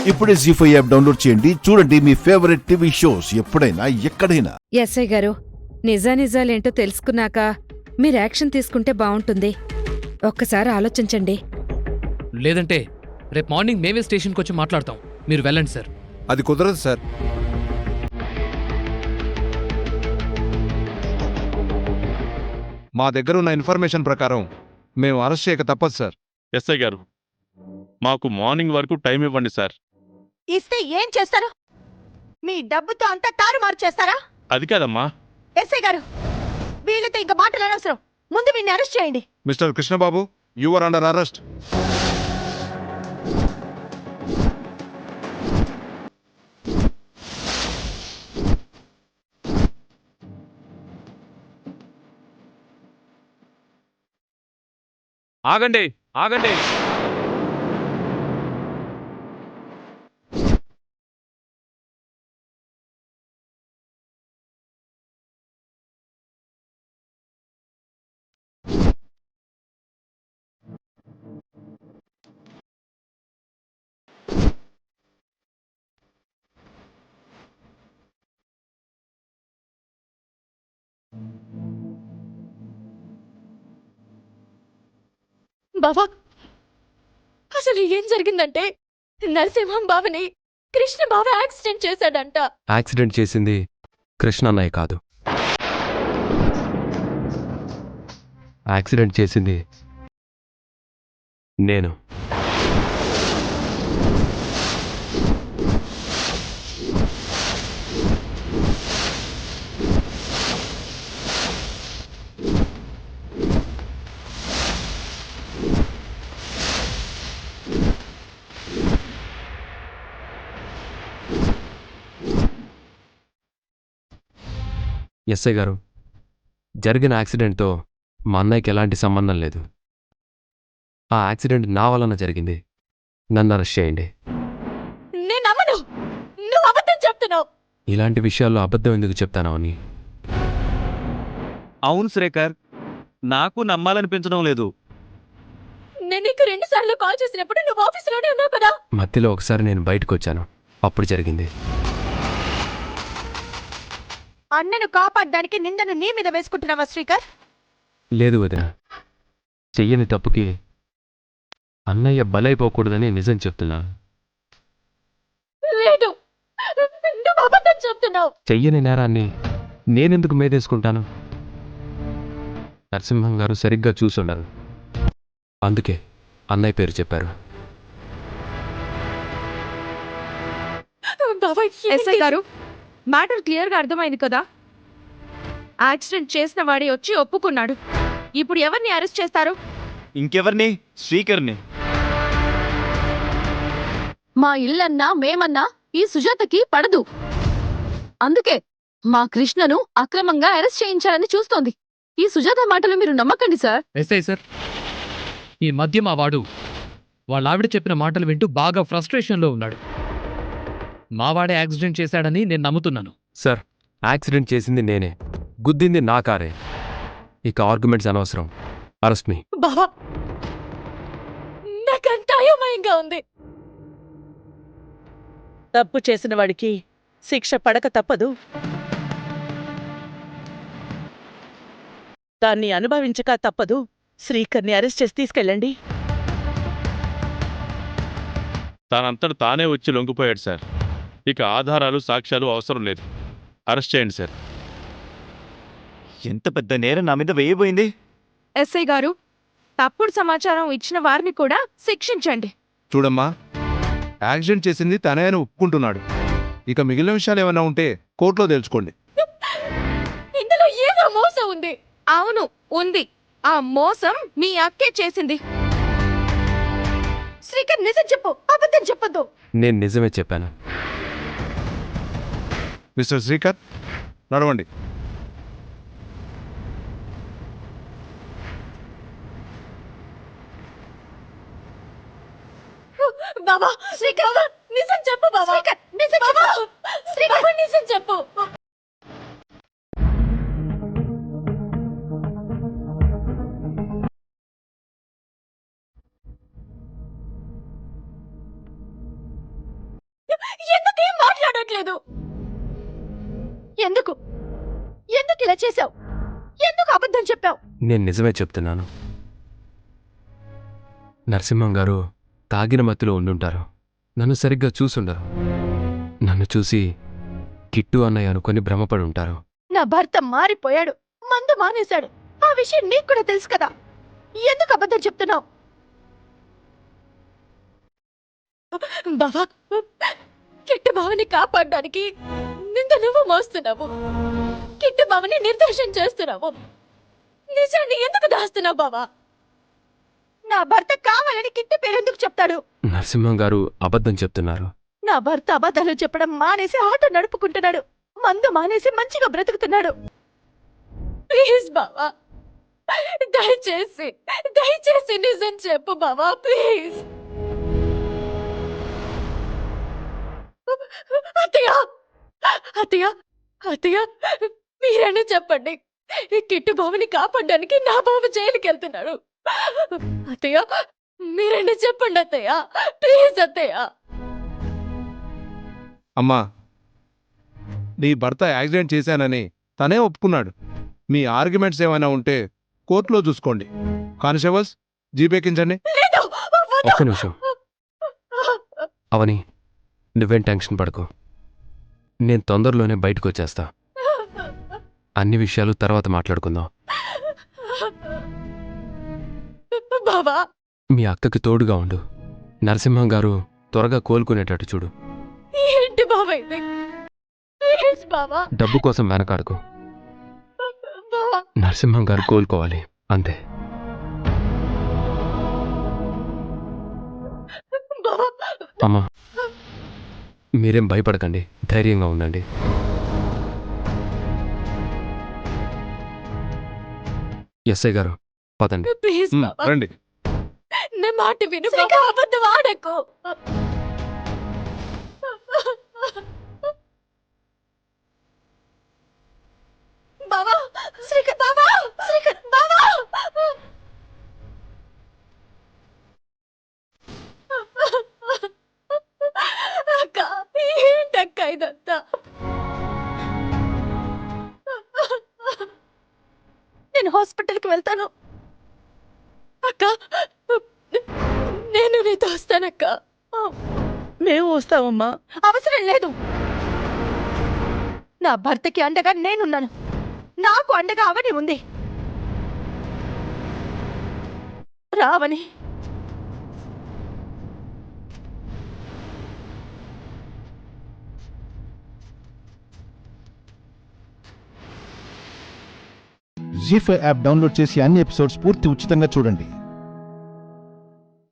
ఇప్పుడే జీ5 app download చేయండి. చూడండి మీ ఫేవరెట్ టీవీ షోస్ ఎప్పుడైనా ఎక్కడైనా. ఎస్ఐ గారు, నిజానిజాలేంటో తెలుసుకున్నాక మీరు యాక్షన్ తీసుకుంటే బావుంటుంది. ఒక్కసారి ఆలోచించండి. లేదంటే రేపు మార్నింగ్ మేమే స్టేషన్కి వచ్చి మాట్లాడతాం. మీరు వెళ్ళండి సార్. అది కుదరదు సార్. మా దగ్గర ఉన్న ఇన్ఫర్మేషన్ ప్రకారం మేము అరెస్ట్ చేయక తప్పదు సార్. ఎస్ఐ గారు, మాకు మార్నింగ్ వరకు టైం ఇవ్వండి సార్. ఇస్తే ఏం చేస్తారు? మీ డబ్బుతో అంతా తారుమారు చేస్తారా? అది కాదమ్మా. ఎస్ఐ గారు, వీళ్ళతో ఇంకా మాటలు అనవసరం. ముందు వీడిని అరెస్ట్ చేయండి. Mister Krishnababu, you are under arrest. ఆగండి, ఆగండి. బావా, అసలు ఏం జరిగిందంటే నరసింహం బావని కృష్ణ బావ యాక్సిడెంట్ చేశాడంట. యాక్సిడెంట్ చేసింది కృష్ణన్నయ్య కాదు, యాక్సిడెంట్ చేసింది నేను. ఎస్ఐ గారు, జరిగిన యాక్సిడెంట్తో మా అన్నయ్యకి ఎలాంటి సంబంధం లేదు. ఆ యాక్సిడెంట్ నా వలన జరిగింది. నన్ను అరెస్ట్ చేయండి. నేను నమ్మను. నువ్వు అబద్ధం చెప్తున్నావు. ఇలాంటి విషయాల్లో అబద్ధం ఎందుకు చెప్తానో అని. అవును శ్రేఖర్, నాకు నమ్మాలనిపించడం లేదు. నేను నీకు 2 సార్లు కాల్ చేసినప్పుడు నువ్వు ఆఫీసులోనే ఉన్నావు కదా. మధ్యలో ఒకసారి నేను బయటకు వచ్చాను, అప్పుడు జరిగింది. అన్నను కాపాడడానికి నిందను నీ మీద వేసుకుంటున్నావా శ్రీకర్? లేదు వదిన, చెయ్యని తప్పుకి అన్నయ్య బలైపోకూడదని నిజం చెప్తున్నా. లేదు, నువ్వు అబద్ధం చెప్తున్నావు. చెయ్యని నేరాన్ని నేనెందుకు మీదేసుకుంటాను? నరసింహం గారు సరిగ్గా చూసుండరు, అందుకే అన్నయ్య పేరు చెప్పారు. ఎస్ఐ గారు, మ్యాటర్ క్లియర్గా అర్థమైంది కదా. యాక్సిడెంట్ చేసిన వాడే వచ్చి ఒప్పుకున్నాడు. ఇప్పుడు ఎవరిని అరెస్ట్ చేస్తారు? ఇంకెవరిని? శ్రీకర్ని. మా ఇల్లన్నా మేమన్నా ఈ సుజాతకి పడదు. అందుకే మా కృష్ణను అక్రమంగా అరెస్ట్ చేయించాలని చూస్తోంది. ఈ సుజాత మాటలు మీరు నమ్మకండి సార్. ఎస్ఐ సార్, ఈ మధ్య మా వాడు వాళ్ళ ఆవిడ చెప్పిన మాటలు వింటూ బాగా ఫ్రస్ట్రేషన్లో ఉన్నాడు. మావాడే యాక్సిడెంట్ చేశాడని నేను నమ్ముతున్నాను. సార్, యాక్సిడెంట్ చేసింది నేనే, గుద్దింది నా కారే. ఇక ఆర్గ్యుమెంట్స్ అనవసరం. అరెస్ట్ మీ. బావా, నాకంత అయోమయంగా ఉంది. తప్పు చేసిన వాడికి శిక్ష పడక తప్పదు. దాన్ని అనుభవించక తప్పదు. శ్రీకర్ని అరెస్ట్ చేసి తీసుకెళ్ళండి. తానంతట తానే వచ్చి లొంగిపోయాడు సార్. ఇక ఆధారాలు సాక్ష్యాలు అవసరం లేదు. అరెస్ట్ చేయండి సార్. ఎంత పెద్ద నేరం నా మీద వేయబోయింది. ఎస్ఐ గారు, తప్పుడు సమాచారం ఇచ్చిన వారిని కూడా శిక్షించండి. చూడమ్మా, యాక్సిడెంట్ చేసింది తనే అని ఒప్పుకుంటున్నాడు. ఇక మిగిలిన విషయాలు ఏమైనా ఉంటే కోర్టులో తెలుసుకోండి. ఇందులో ఏదో మోసం ఉంది. అవును, ఉంది. ఆ మోసం మీ అక్కే చేసింది. శ్రీకర్, నిజం చెప్పు, అబద్ధం చెప్పొద్దు. నేను నిజమే చెప్పాను. మిస్టర్ శ్రీకర్, నడవండి. బాబా, శ్రీకర్, నిజం చెప్పు బాబా. నిజం చెప్పు. శ్రీకర్, నిజం చెప్పు. కావట్లేదు. ఎందుకు ఎందుకు ఇలా చేశావు? ఎందుకు అబద్ధం చెప్పావు? నేను నిజమే చెప్తున్నాను. నరసింహం గారు తాగిన మత్తులో ఉండుంటారు. నన్ను సరిగ్గా చూసుండరు. నన్ను చూసి కిట్టు అన్నయ్య అనుకొని భ్రమపడి ఉంటారు. నా భర్త మారిపోయాడు, మందు మానేశాడు. ఆ విషయం నీకు కూడా తెలుసు కదా. ఎందుకు అబద్ధం చెప్తున్నావు? బావా, కిట్టు బావని కాపాడడానికి నింద నువ్వు మోస్తున్నావు. కిట్టు బావని నిర్దోషం చేస్తున్నావు. నిజాన్ని ఎందుకు దాస్తున్నావు బావా? నా భర్త కావాలని కిట్టు పేరెందుకు చెప్తాడు? నరసింహం గారు అబద్ధం చెప్తున్నారు. నా భర్త అబద్ధాలు చెప్పడం మానేసి ఆటో నడుపుకుంటున్నాడు, మందు మానేసి మంచిగా బ్రతుకుతున్నాడు. ప్లీజ్ బావా, దయచేసి దయచేసి నిజం చెప్పు బావా, ప్లీజ్. అత్తయ్య అత్తయ్య అత్తయ్య, మీరైనా చెప్పండి. ఈ కిట్టు బావని కాపాడడానికి నా బావ జైలుకి వెళ్తున్నాడు. అత్తయ్య, మీరైనా చెప్పండి అత్తయ్య, ప్లీజ్ అత్తయ్య. అమ్మా, నీ భర్త యాక్సిడెంట్ చేశానని తనే ఒప్పుకున్నాడు. మీ ఆర్గ్యుమెంట్స్ ఏమైనా ఉంటే కోర్టులో చూసుకోండి. కానిస్టేబుల్స్, జీపెక్కించండి. లేదు, ఒక్క నిమిషం. అవని, నువ్వేం టెన్షన్ పడకు. నేను తొందరలోనే బయటకు వచ్చేస్తా. అన్ని విషయాలు తర్వాత మాట్లాడుకుందాం. బావా, మీ అక్కకి తోడుగా ఉండు. నరసింహం గారు త్వరగా కోలుకునేటట్టు చూడు. ఏంటి బావా ఇది? ప్లీజ్ బావా, డబ్బు కోసం వెనకాడకు. బావా. నరసింహం గారు కోలుకోవాలి, అంతే. బావా, అమ్మా, మీరేం భయపడకండి, ధైర్యంగా ఉండండి. ఎస్ఐ గారు, పదండి. ప్లీజ్ బావా, రండి. నా మాట విను బావా, అబద్ధం ఆడకు. బావా, శ్రీకర్ బావా, శ్రీకర్ బావా. అక్క, ఏంటక్క ఇదంతా? నేను హాస్పిటల్కి వెళ్తాను అక్క. నేను నీతో వస్తానక్క. మేము వస్తామమ్మా. అవసరం లేదు. నా భర్తకి అండగా నేనున్నాను, నాకు అండగా అవని ఉంది. రావని. జీ5 యాప్ డౌన్లోడ్ చేసి అన్ని ఎపిసోడ్స్ పూర్తి ఉచితంగా చూడండి.